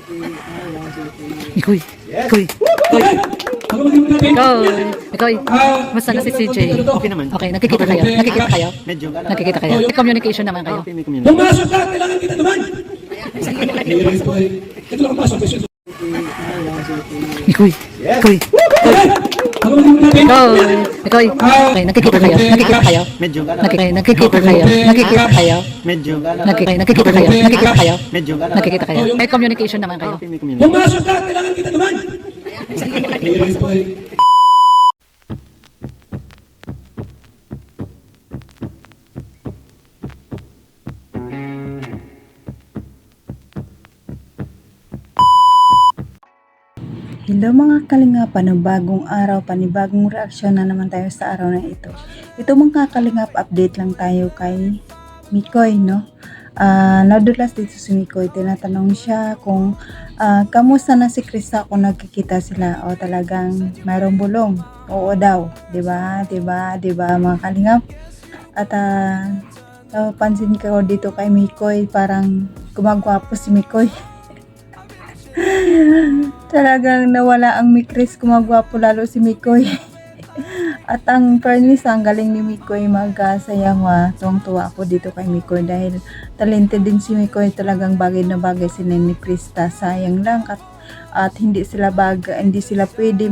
Ikoy. Ikoy. Ikoy. Basta na si CJ. Okay naman. Okay, nakikita kayo? Nakikita kayo? Medyo. Nakikita kayo? May communication naman kayo? Okay, may community. Pumasok ka, kailangan kita naman. Ito lang ang pasok. Ikoy. Ikoy. Ikoy. Okay, nakikita kayo? Nakikita kayo? Medyo. Nakikita kayo? Nakikita kayo? Medyo. Nakikita kayo? Nakikita kayo? Medyo. Nakikita kayo? May communication naman kayo? Okay, may community. Pumasok ka, kailangan kita naman. Hello mga kalingap, panibagong araw, panibagong reaksyon na naman tayo sa araw na ito. Ito mga kalingap, update lang tayo kay Mikoy, no? Nadulas dito si Mikoy, tinatanong siya kung kamusta na si Krista kung nagkikita sila o talagang mayroong bulong. Oo daw, 'di ba? 'Di ba mga kalingap? At napansin ko dito kay Mikoy, parang gumagwapo si Mikoy. Talagang nawala ang Mikris, kumagwapo lalo si Mikoy. At ang fairness, ang galing ni Mikoy mag-sayang tuwang-tuwa ako dito kay Mikoy dahil talented din si Mikoy, talagang bagay na bagay si ni Krista. Sayang lang at hindi sila pwede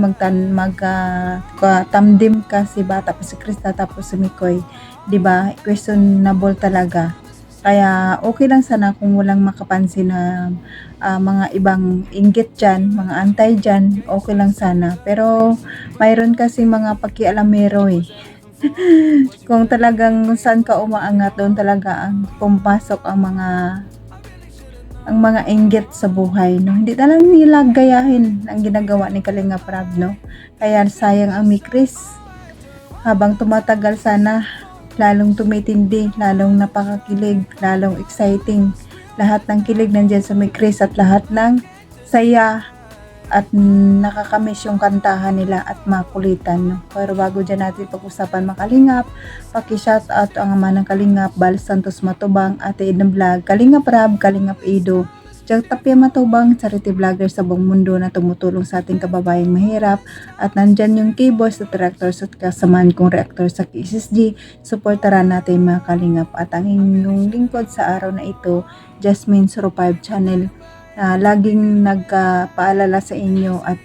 tamdim kasi bata pa si Krista tapos si Mikoy, 'di ba? Questionable talaga. Kaya okay lang sana kung walang makapansin na mga ibang inggit dyan, mga antay dyan, okay lang sana. Pero mayroon kasi mga pakialamero eh. Kung talagang saan ka umaangat, doon talaga ang pumasok ang mga inggit sa buhay, no? Hindi talaga nila gayahin ang ginagawa ni Kalinga Prab, no? Kaya sayang ang Mikris. Habang tumatagal sana, lalong tumitindi, lalong napakakilig, lalong exciting. Lahat ng kilig nandiyan sa Mikris at lahat ng saya at nakakamiss yung kantahan nila at makulitan, no? Pero bago dyan natin pag-usapan makalingap, paki-shout out ang ama ng Kalingap, Bal Santos Matubang, Ate Edna Vlog, Kalingap Rab, Kalingap Edo, Jack Tapia Matubang, charity vlogger sa buong mundo na tumutulong sa ating kababayang mahirap. At nandyan yung keyboards at reactors at kasamaan kong reactor sa KSSG. Supportaran natin mga kalingap. At ang inyong lingkod sa araw na ito, Jasmine 05 Channel. Laging nagpaalala sa inyo at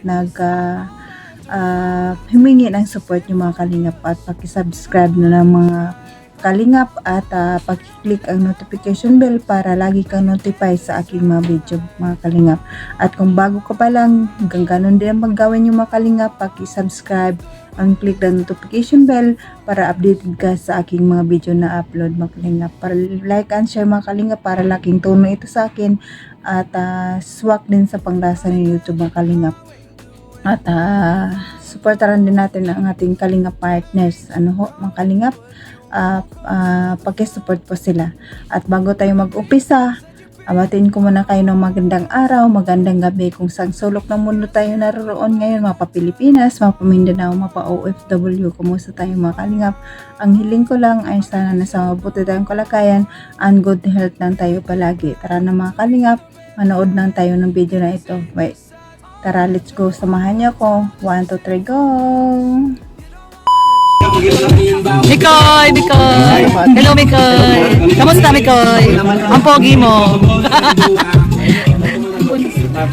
humingi ng support nyo mga kalingap. At pakisubscribe na ng mga kalingap at pag-click ang notification bell para lagi kang notify sa aking mga video mga kalingap. At kung bago ka pa lang, hanggang ganun din ang maggawin yung mga kalingap, paki-subscribe ang click ang notification bell para updated ka sa aking mga video na upload mga kalingap. Para like and share mga kalingap para laking tulong ito sa akin at swak din sa panglasa ng YouTube mga kalingap. At supportaran din natin ang ating kalingap partners, mga kalingap. Pag-support po sila. At bago tayo mag-upisa, abatin ko muna kayo ng magandang araw, magandang gabi kung saan sulok ng mundo tayo naroon ngayon, mapa Pilipinas, mapa Mindanao, mapa OFW, kumusta tayo mga kalingap. Ang hiling ko lang ay sana nasa mabuti tayong kalagayan and good health lang tayo palagi. Tara na mga kalingap, manood lang tayo ng video na ito. Wait, tara, let's go, samahan niyo ako. 1, 2, 3, go! Mikoy! Hello Mikoy! Kamusta Mikoy? Ang pogi mo.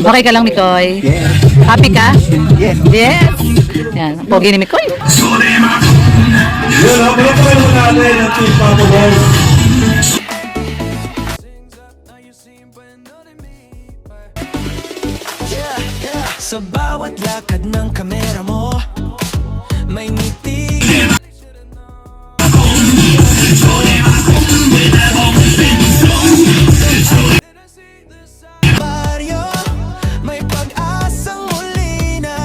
Okay ka lang Mikoy? Happy ka? Yes. Yes! Yan, ang pogi ni Mikoy. Sa bawat lakad ng kamera mo, may ngiti. Baryo, may pag-asang muli na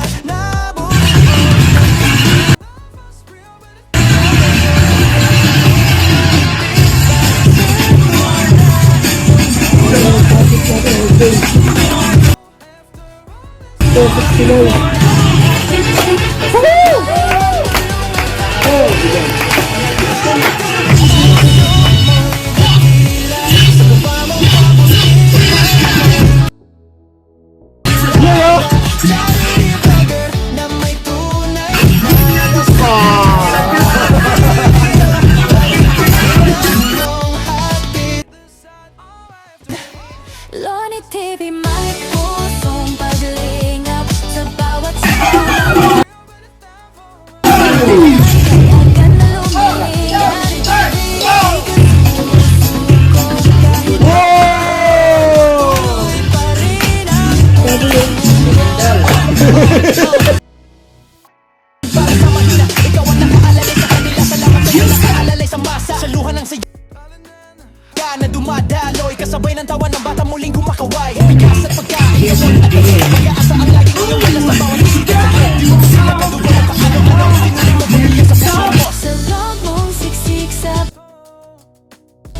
Charity vlogger na may tunay Loni TV, may pusong paglingap sa bawat sigaw. Huwag ka na lumiliyan, ibigay ko kahit tuloy pa rin ang para sa mahina. Ikaw ang nakaalalay sa kanila. Salamat sa Diyos, kaalalay sa masa. Sa luha ng saya na dumadaloy, kasabay ng tawa ng bata muling kumakaway. Bigas at pagkain, kaya asa ang laging inuwala sa bawat bisita. Di mo sila kadugo ka ano-ano, hindi mo bumili sa puso mo. sa loob mong siksik sa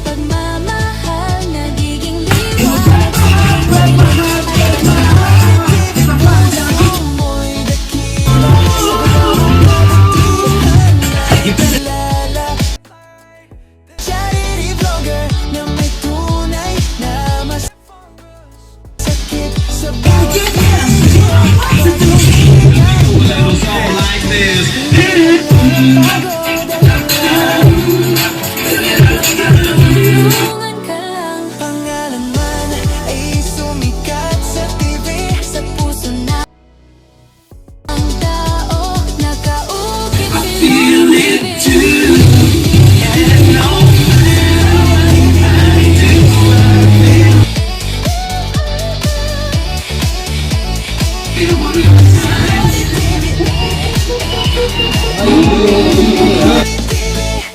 pagmamahal, nagiging liwanag ay Mo'y dakila sa kabutihan na kilala. Charity vlogger na may tunay na masakit sa bawat tulungan ka lang. pangalan man ay sumikat sa TV. Sa puso na ang tao, nakaukit sila.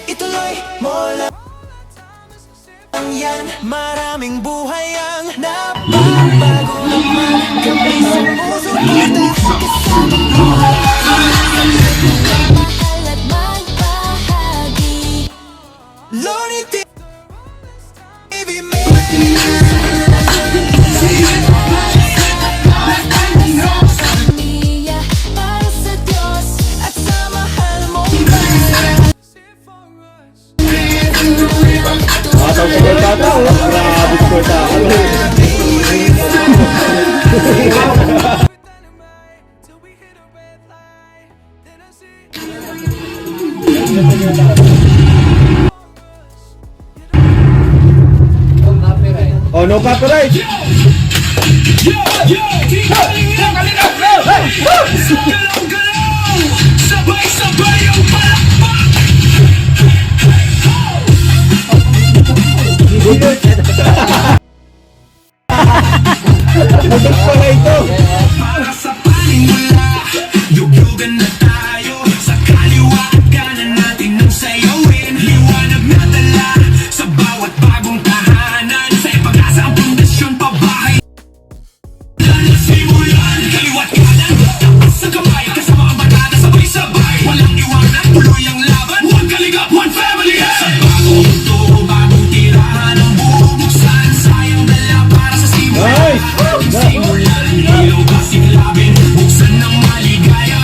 Ituloy mo lang yan. Maraming buhay ang nababago naman. Kami sumusuporta kasama Mahal at magbahagi. Loni TV Pamilya para sa Diyos. at sa mahal mo. Oh, no copyright. Sabay-sabay ang palakpak. Pala ito. Para sa panimula, yugyugan na tayo. Sa kaliwa at kanan natin ang sayawin. Liwanag na dala sa bawat bagong tahanan. Sa ipag-asa ang pundasyon, pabahay na simulan. Kaliwa't kanan, taas sa kamay. Kasama ang barkada, sabay-sabay. Walang iwanan, tuloy ang laban. One kaligap, one family. Sa bagong mundo, bagong tirahan ang bubuksan. Sayang dala para sa simulan. Nice. Simulan, ilaw kasing labin. Buksan ng maligaya.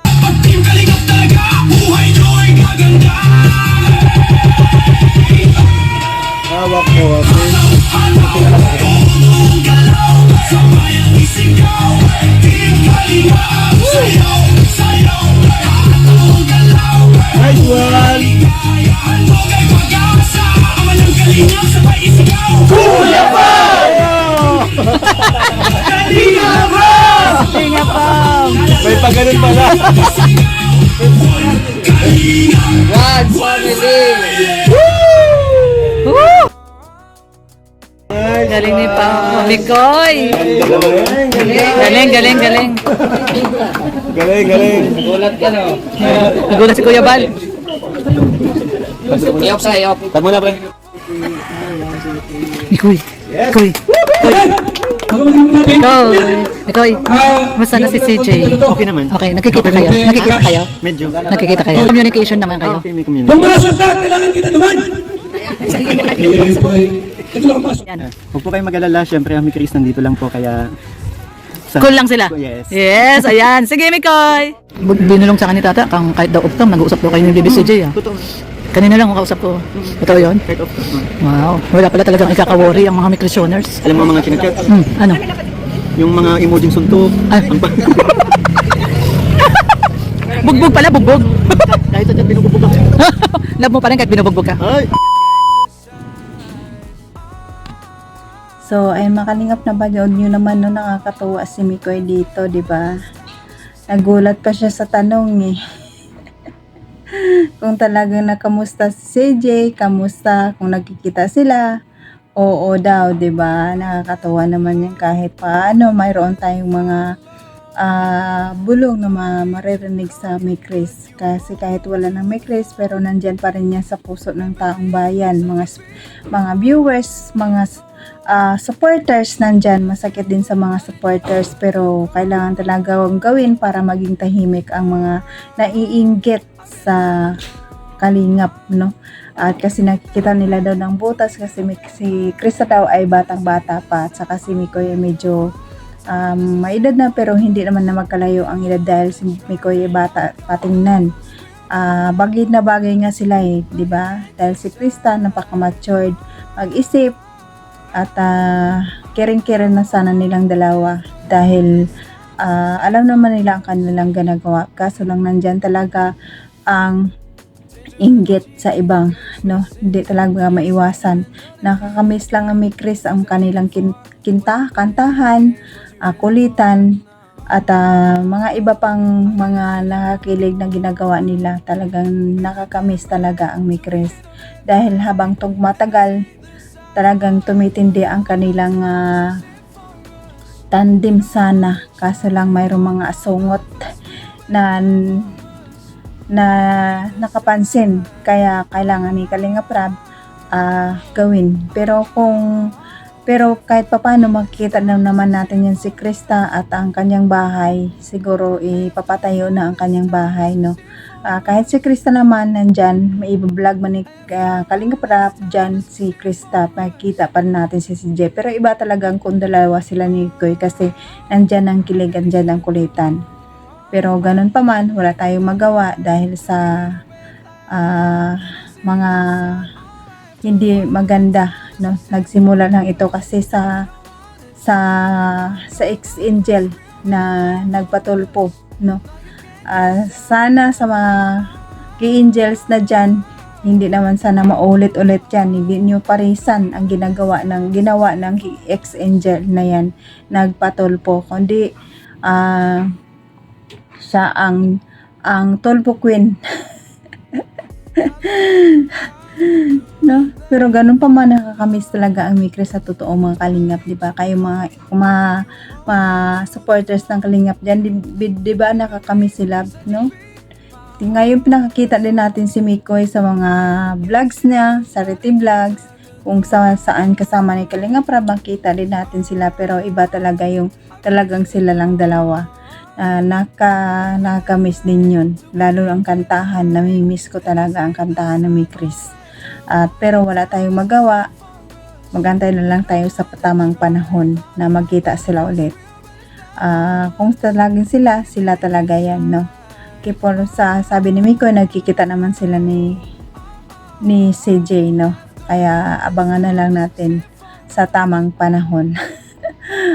Pag team kalingap talaga, buhay nyo'y gaganda. Hawak ko. Sabay ang isigaw, team kalingap. Sayaw, sayaw, atong galaw. Nice one. Ligayahan mo kay pag-asa. Ama ng kalingap, sabay isigaw. Tinga pa! May pagano'n pala. Woo! Galing ni Pao. Mikoy! Galing, galing, galing. Galing, galing. Nagulat si Kuya Bal. Tama na, pre. Mikoy! Mikoy! Mikoy! Basta na si CJ. Okay naman. Okay, nakikita kayo? Nakikita kayo? Medyo. Nakikita kayo? Communication naman kayo? Okay, may community. Pumasok na, kailangan kita naman. Ito lang pasok. Yan. Huwag po kayong mag-alala. Siyempre, Ami Chris nandito lang po. Kaya... Cool lang sila? Yes. Yes, ayan. Sige, Mikoy! Binulong sa akin ni Tata, kang kahit daw uktang, nag-uusap daw kayo ng BBCJ. Totoo. Kanina lang kausap ko. Ito yun? Right off. Wow. Wala pala talagang ikaka-worry ang mga Mikrisyoners. Alam mo mga kinagkat? Ano? Yung mga emojing suntok. Ay. Bugbog pala, bugbog. Kahit sa chat, binububog ako. Love mo pa rin kahit binubugbog ka. Ay! So, ayun mga kalingap, napanood nyo naman no, nakakatuwa si Mikoy dito, di ba? Nagulat pa siya sa tanong eh. Kung talagang nakamusta si CJ, kamusta, kung nagkikita sila. Oo daw, di ba? Nakakatuwa naman yan kahit paano mayroon tayong mga bulong na maririnig sa May Chris. Kasi kahit wala ng May Chris, pero nandyan pa rin niya sa puso ng taong bayan. Mga viewers, mga supporters nandyan. Masakit din sa mga supporters, pero kailangan talaga gawin para maging tahimik ang mga naiinggit sa kalingap, no? At kasi nakikita nila daw ng butas kasi si Krista daw ay batang-bata pa at saka si Mikoy ay medyo may edad na pero hindi naman na magkalayo ang edad dahil si Mikoy ay bata patingnan. Bagay na bagay nga sila eh, di ba? Dahil si Krista napaka-matured mag-isip at caring-caring na sana nilang dalawa dahil alam naman nila ang kanilang ginagawa. Kaso lang nandyan talaga ang inggit sa ibang, no? Hindi talaga maiwasan. Nakakamiss lang ang May Chris ang kanilang kantahan, kulitan, at mga iba pang mga nakakilig na ginagawa nila. Talagang nakakamiss talaga ang May Chris. Dahil habang matagal, talagang tumitindi ang kanilang tandem sana. Kaso lang mayroong mga asungot na nakapansin, kaya kailangan ni Kalinga Prab gawin. Pero kahit papaano makikita na naman natin yan si Krista at ang kanyang bahay, siguro ipapatayo na ang kanyang bahay, no? Kahit si Krista naman nandyan, may i-vlog man ni Kalinga Prab dyan si Krista, makikita pa natin si CJ. Pero iba talagang kung dalawa sila ni Koy kasi nandyan ang kilig, nandyan ang kulitan. Pero ganun pa man, wala tayong magawa dahil sa mga hindi maganda, no? Nagsimula lang ito kasi sa ex-angel na nagpatulpo, no? Sana sa mga key-angels na dyan, hindi naman sana maulit-ulit yan. Hindi nyo parisan ang ginawa ng ex-angel na yan, nagpatulpo. Kundi siya ang tulpo queen. No? Pero ganun pa man, nakakamiss talaga ang May Chris sa totoo mga kalingap, di ba? Kayo mga supporters ng kalingap dyan, di ba nakakamiss sila, no? Ngayon pinakakita din natin si Mikoy sa mga vlogs niya, sa Riti Vlogs, kung saan kasama ni Kalinga Prab, makita din natin sila, pero iba talaga yung talagang sila lang dalawa. Nakakamiss din yun, lalo ang kantahan, namimiss ko talaga ang kantahan ng May Chris. Pero wala tayong magawa, magantay na lang tayo sa tamang panahon na magkita sila ulit. Kung talagang sila talaga yan, no? Kipor sa sabi ni Mikoy, nagkikita naman sila ni CJ, no? Kaya abangan na lang natin sa tamang panahon.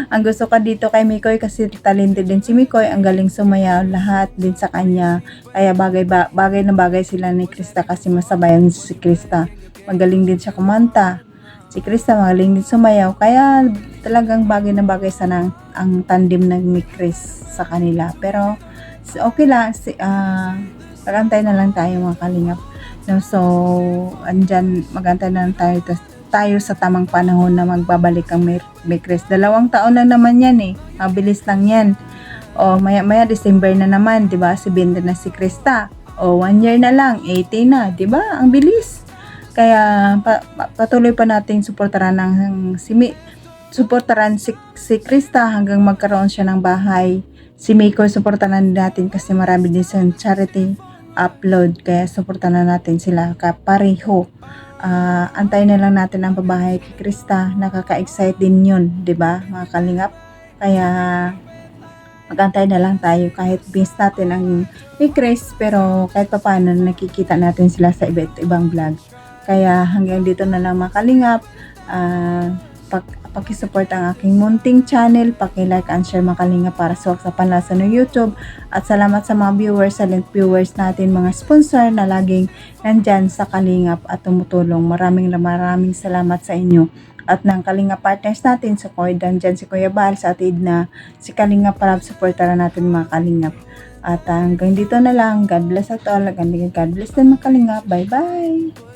Ang gusto ka dito kay Mikoy kasi talented din si Mikoy, ang galing sumayaw, lahat din sa kanya. Kaya bagay na bagay sila ni Krista kasi masabayan si Krista. Magaling din siya kumanta. Si Krista magaling din sumayaw. Kaya talagang bagay na bagay sana ang tandem ng May Chris sa kanila. Pero okay lang, magantay na lang tayo mga kalingap. No, so andyan, magantay na lang tayo sa tamang panahon na magbabalik ang May Chris. 2 taon na naman yan eh. Mabilis lang yan. O maya December na naman, 'di ba? Si Bender na si Krista. O 1 year na lang, 80 na, 'di ba? Ang bilis. Kaya patuloy pa nating suportahan si Krista hanggang magkaroon siya ng bahay. Si Mikoy suportahan natin kasi marami din sa charity upload, kaya suportahan natin sila kapareho. Antayin na lang natin ang pabahay kay Krista. Nakaka-excite din yun, 'di ba mga kalingap? Kaya magantay na lang tayo kahit miss natin ang May Chris, pero kahit pa paano nakikita natin sila sa iba't ibang vlog. Kaya hanggang dito na lang mga kalingap. pakisupport ang aking munting channel, paki-like and share mga Kalingap para suwak sa panlasa ng YouTube. At salamat sa mga viewers, silent viewers natin, mga sponsor na laging nandyan sa Kalingap at tumutulong. Maraming salamat sa inyo. At ng Kalingap partners natin, sa Koydan dyan si Kuya Bal, sa atid na si Kalingap para supportaran natin mga Kalingap. At hanggang dito na lang. God bless at all. God bless din mga Kalingap. Bye bye!